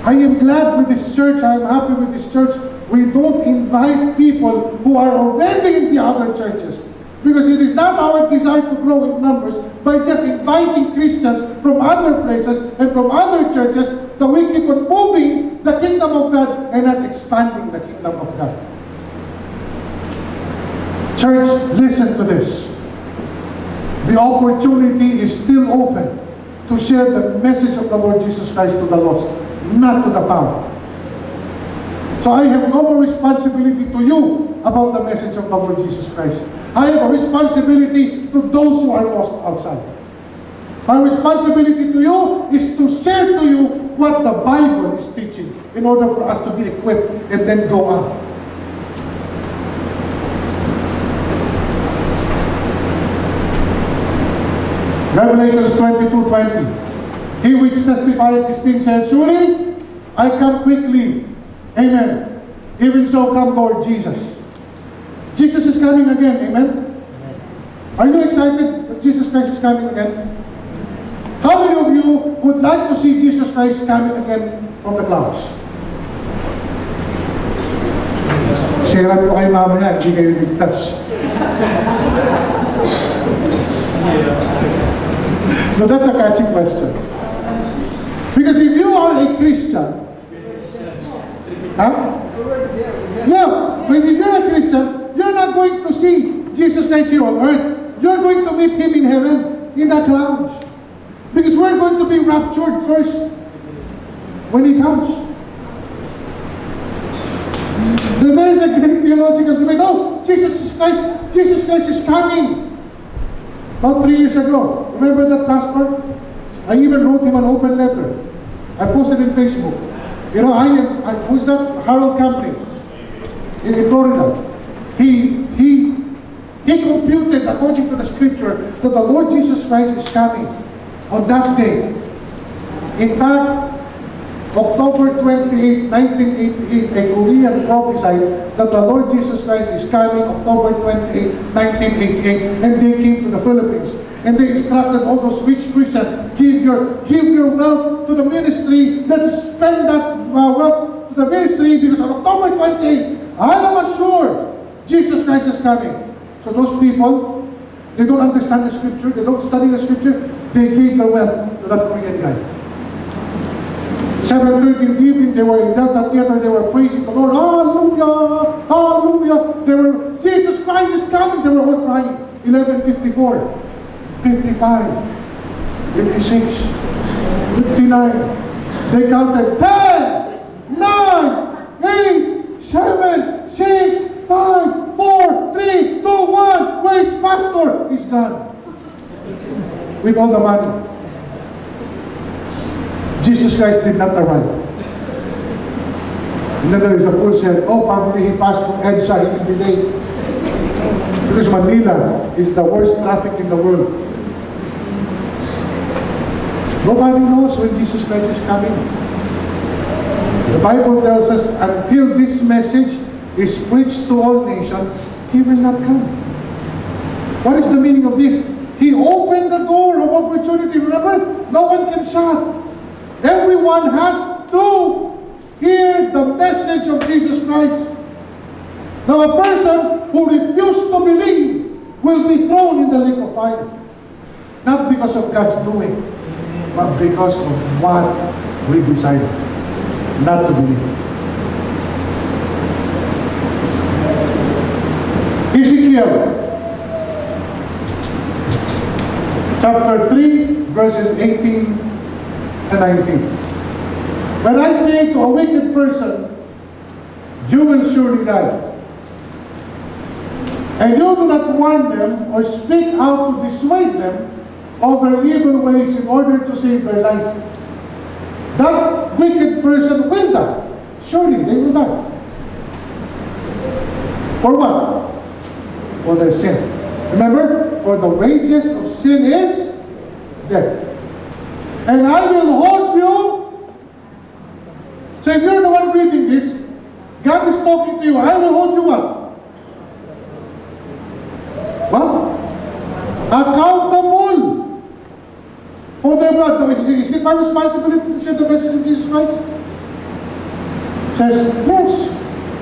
I am glad with this church. I am happy with this church. We don't invite people who are already in the other churches. Because it is not our desire to grow in numbers by just inviting Christians from other places and from other churches, that we keep on moving the kingdom of God and not expanding the kingdom of God. Church, listen to this. The opportunity is still open to share the message of the Lord Jesus Christ to the lost. not to the found. So I have no more responsibility to you about the message of the Lord Jesus Christ. I have a responsibility to those who are lost outside. My responsibility to you is to share to you what the Bible is teaching in order for us to be equipped and then go out. Revelations 22:20. He which testifieth these things said, surely I come quickly. Amen. Even so come Lord Jesus. Jesus is coming again. Amen. Are you excited that Jesus Christ is coming again? How many of you would like to see Jesus Christ coming again from the clouds? Share ko kay mamaya, hindi kayo ligtas. No, that's a catchy question. Because if you are a Christian, huh? Yeah, but if you're a Christian, you're not going to see Jesus Christ here on earth. You're going to meet Him in heaven, in the clouds. Because we're going to be raptured first when He comes. There is a great theological debate. Oh, Jesus Christ is coming. About 3 years ago, remember that pastor? I even wrote him an open letter. I posted in Facebook. You know, who's that? Harold Camping in Florida. He computed, according to the scripture, that the Lord Jesus Christ is coming on that day. In fact, October 28, 1988, a Korean prophesied that the Lord Jesus Christ is coming October 28, 1988, and they came to the Philippines. And they instructed all those rich Christians, give your wealth to the ministry, let's spend that wealth to the ministry, because on October 28, I am assured Jesus Christ is coming. So those people, they don't understand the scripture, they don't study the scripture, they gave their wealth to that Korean guy. 7:30 in the evening, they were in Delta Theater, they were praising the Lord, hallelujah, hallelujah. Jesus Christ is coming, they were all crying. 11:54, 55, 56, 59. They counted 10, 9, 8, 7, 6, 5, 4, 3, 2, 1. Where is Pastor? He's gone. With all the money. Jesus Christ did not arrive. And then there is a fool said, oh, probably he passed from EDSA, he will be late. Because Manila is the worst traffic in the world. Nobody knows when Jesus Christ is coming. The Bible tells us, until this message is preached to all nations, He will not come. What is the meaning of this? He opened the door of opportunity. Remember? No one can shut. Everyone has to hear the message of Jesus Christ. Now a person who refuses to believe will be thrown in the lake of fire. Not because of God's doing, but because of what we decided not to believe. Ezekiel chapter 3 verses 18 to 19. When I say to a wicked person, you will surely die, and you do not warn them or speak out to dissuade them of their evil ways in order to save their life, that wicked person will die. Surely they will die. For what? For their sin. Remember, for the wages of sin is death. And I will hold you. So if you're the one reading this, God is talking to you. I will hold you what? What? Accountable for their blood. Is it my responsibility to share the message of Jesus Christ? Says yes.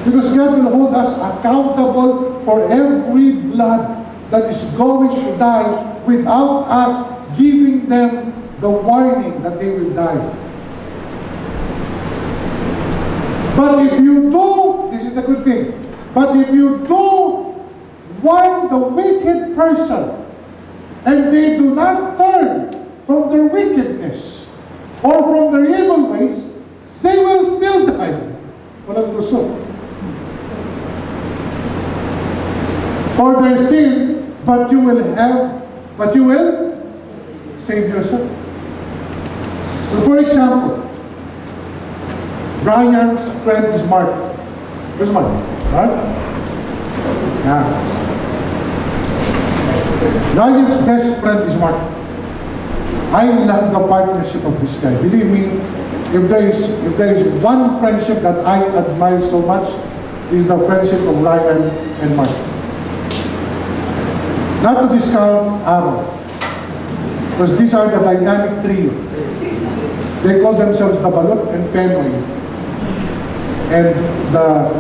Because God will hold us accountable for every blood that is going to die without us giving them the warning that they will die. But if you do, this is the good thing, but if you do warn the wicked person, and they do not turn from their wickedness or from their evil ways, they will still die. Walang lusot. For their sin, but you will save yourself. For example, Brian's friend is Mark. Where's Mark? Right? Yeah. Brian's best friend is Mark. I love the partnership of this guy. Believe me, if there is one friendship that I admire so much, is the friendship of Ryan and Mark. Not to discount Aaron, because these are the dynamic trio. They call themselves the Balot and Penoy. And the...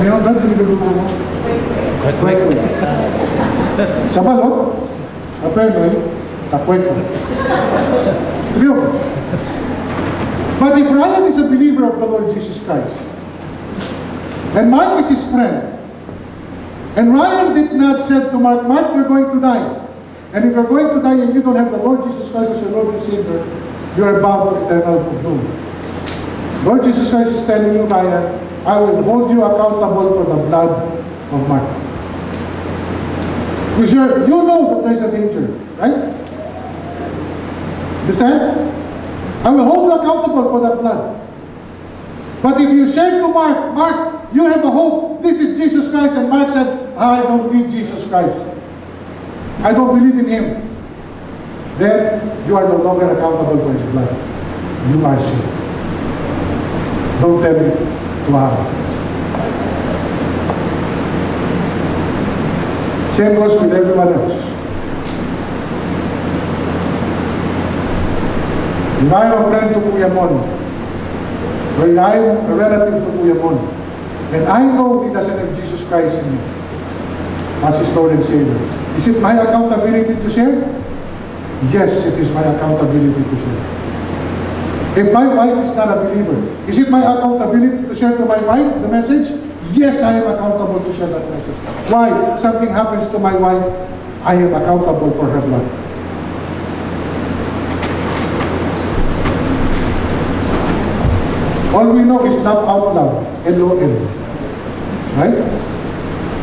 Ngayon, ba't niluluto mo? Kwek-kwek. Sa Balot, a Penoy, a kwek-kwek. Trio. But if Ryan is a believer of the Lord Jesus Christ, and Mark is his friend, and Ryan did not say to Mark, Mark, you're going to die. And if you're going to die and you don't have the Lord Jesus Christ as your Lord and Savior, you are bound to eternal doom. Lord Jesus Christ is telling you, Ryan, I will hold you accountable for the blood of Mark. Because you know that there's a danger, right? Understand? I will hold you accountable for that blood. But if you share to Mark, Mark, you have a hope. This is Jesus Christ. And Mark said, I don't need Jesus Christ. I don't believe in Him. Then you are no longer accountable for His blood. You are saved. Don't tell it to happen. Same goes with everyone else. If I am a friend to Kuya Mon, or if I am a relative to Kuya Mon, and I know he doesn't have Jesus Christ in me as his Lord and Savior, is it my accountability to share? Yes, it is my accountability to share. If my wife is not a believer, is it my accountability to share to my wife the message? Yes, I am accountable to share that message. Why? Something happens to my wife, I am accountable for her blood. All we know is laugh out loud, L-O-L. Right?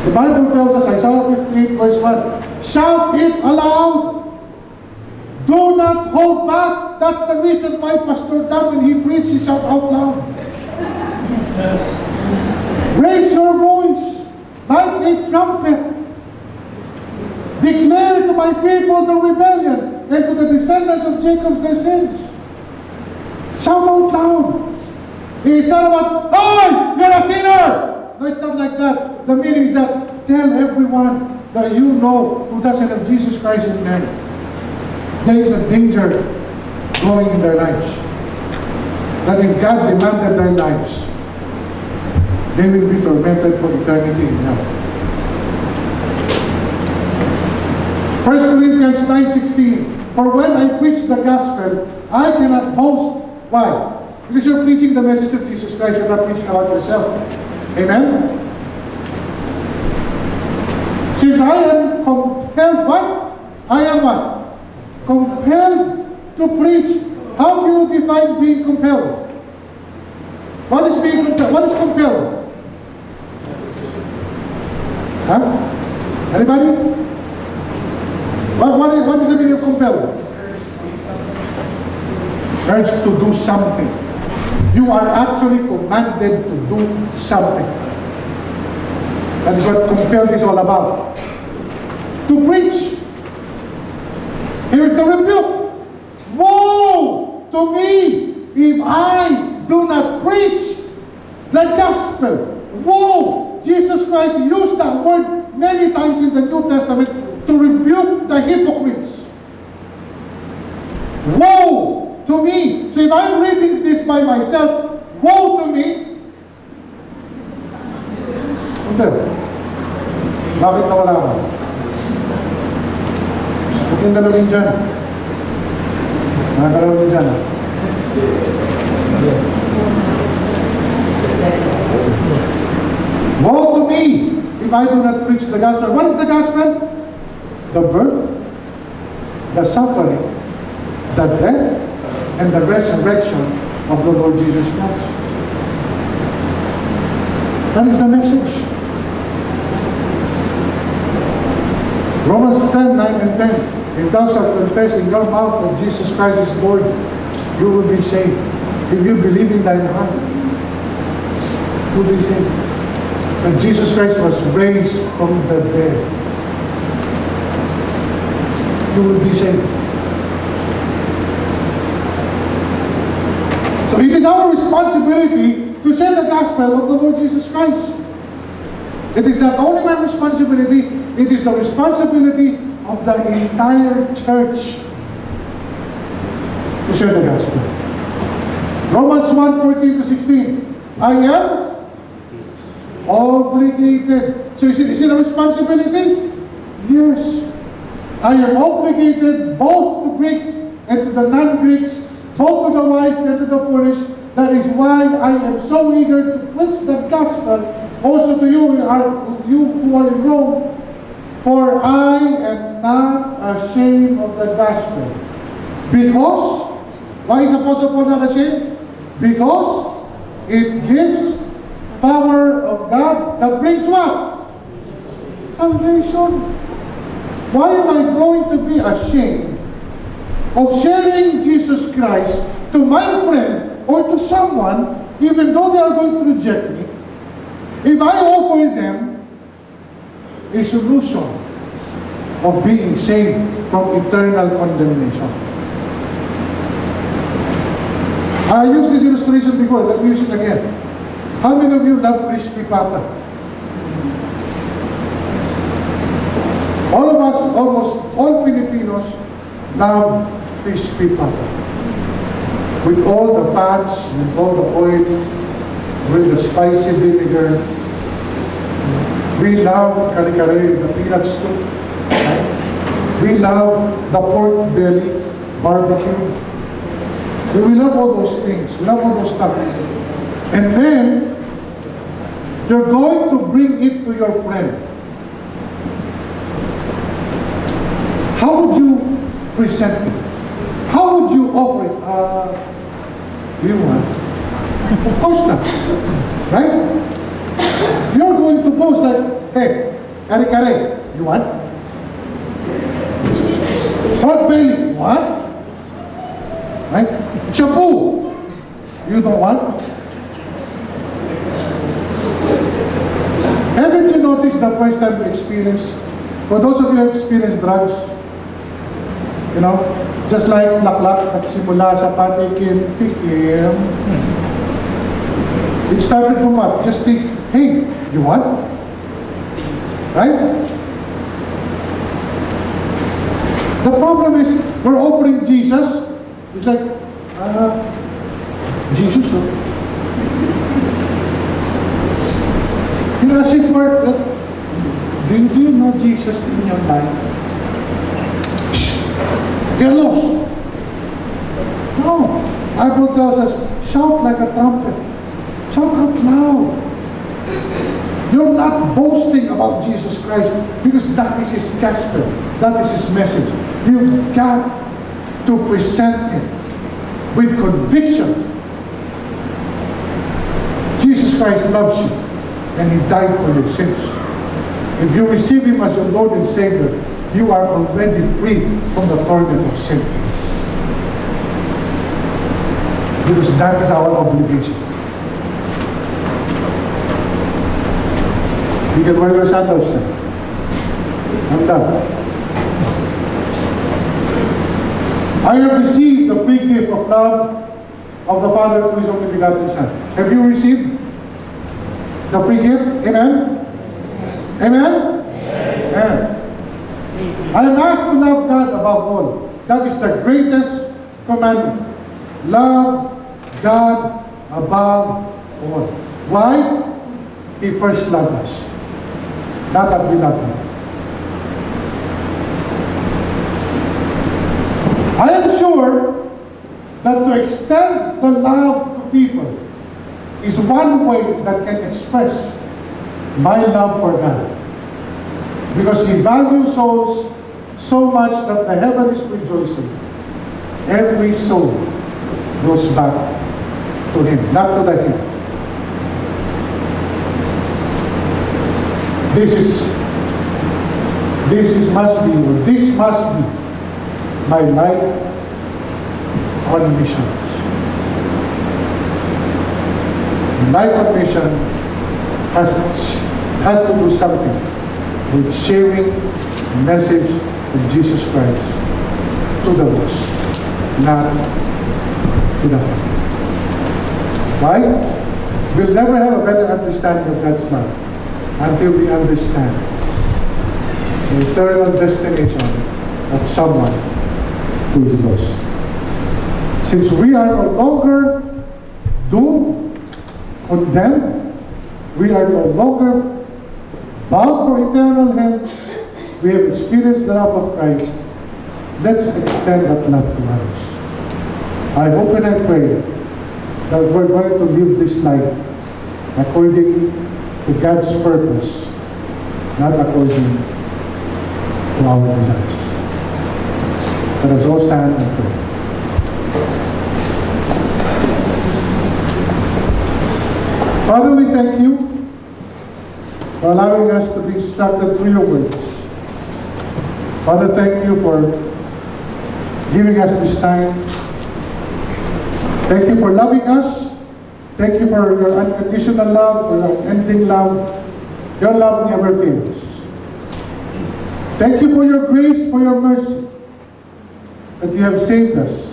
The Bible tells us, Isaiah 58 verse 1, shout it aloud. Do not hold back. That's the reason why Pastor Dan, when he preached, he shout out loud. Raise your voice like a trumpet. Declare to my people the rebellion, and to the descendants of Jacob their sins. Shout out loud. It's not about, oh, you're a sinner. No, it's not like that. The meaning is that tell everyone that you know who doesn't have Jesus Christ in them. There is a danger growing in their lives. That if God demanded their lives, they will be tormented for eternity in hell. 1 Corinthians 9:16. For when I preach the gospel, I cannot boast. Why? Because you're preaching the message of Jesus Christ, you're not preaching about yourself. Amen? Since I am compelled, what? I am what? Compelled to preach. How do you define being compelled? What is being compelled? What is compelled? Huh? Anybody? What is the meaning of compelled? Urged to do something. You are actually commanded to do something. That is what compelled is all about. To preach. Here is the rebuke. Woe to me if I do not preach the gospel. Woe! Jesus Christ used that word many times in the New Testament to rebuke the hypocrites. Woe to me! So if I'm reading this by myself, woe to me! Hindi. Bakit nawala ka? Huwag yung dalawin dyan. Dalawin dyan. Woe to me if I do not preach the gospel. What is the gospel? The birth, the suffering, the death, and the resurrection of the Lord Jesus Christ. That is the message. Romans 10, 9 and 10. If thou shalt confess in your mouth that Jesus Christ is Lord, you will be saved. If you believe in thine heart, you will be saved. That Jesus Christ was raised from the dead, you will be saved. So it is our responsibility to share the gospel of the Lord Jesus Christ. It is not only my responsibility, it is the responsibility of the entire church to share the gospel. Romans 1:14-16. I am obligated. So is it a responsibility? Yes. I am obligated both to Greeks and to the non-Greeks, both to the wise and to the foolish. That is why I am so eager to preach the gospel also to you who are in Rome. For I am not ashamed of the gospel. Because, why is Apostle Paul not ashamed? Because it gives power of God that brings what? Salvation. Why am I going to be ashamed of sharing Jesus Christ to my friend or to someone, even though they are going to reject me, if I offer them a solution of being saved from eternal condemnation? I used this illustration before, let me use it again. How many of you love crispy pata? All of us, almost all Filipinos, love crispy pata. With all the fats, with all the oil, with the spicy vinegar. We love kare-kare, the peanut stew. We love the pork belly, barbecue. We love all those things. We love all those stuff. And then, you're going to bring it to your friend. How would you present it? How would you offer it? Do you want? Of course not. Right? You're going to boast like, hey, kare-kare, you want? Pork belly, you want? Right? Shampoo, you don't want? Haven't you noticed the first time you experience, for those of you who have experienced drugs, you know, just like laklak, nagsimula sa patikim-tikim. It started from what? Just this, hey, you want? Right? The problem is, we're offering Jesus. It's like, Jesus, oh. You know, as if we're, do you know Jesus in your life? Get lost. No. Bible tells us, shout like a trumpet. Shout out loud. You're not boasting about Jesus Christ because that is His gospel. That is His message. You've got to present Him with conviction. Jesus Christ loves you and He died for your sins. If you receive Him as your Lord and Savior, you are already free from the torment of sin. Because that is our obligation. You can wear your sandals now. I'm done. I have received the free gift of love of the Father through His only begotten Son. Have you received the free gift? Amen? Amen? Amen. I am asked to love God above all. That is the greatest commandment. Love God above all. Why? He first loved us. Not that we love Him. I am sure that to extend the love to people is one way that can express my love for God. Because He values souls so much that the heaven is rejoicing. Every soul goes back to Him, not to the Him. This must be my life on mission. Life on mission has to do something with sharing the message of Jesus Christ to the lost, not to the found. Why? We'll never have a better understanding of God's love until we understand the eternal destination of someone who is lost. Since we are no longer doomed, condemned, we are no longer bound for eternal hell, we have experienced the love of Christ. Let's extend that love to others. I hope and I pray that we're going to live this life according to God's purpose, not according to our desires. Let us all stand and pray. Father, we thank you for allowing us to be instructed through your words. Father, thank you for giving us this time. Thank you for loving us. Thank you for your unconditional love, for your unending love. Your love never fails. Thank you for your grace, for your mercy, that you have saved us.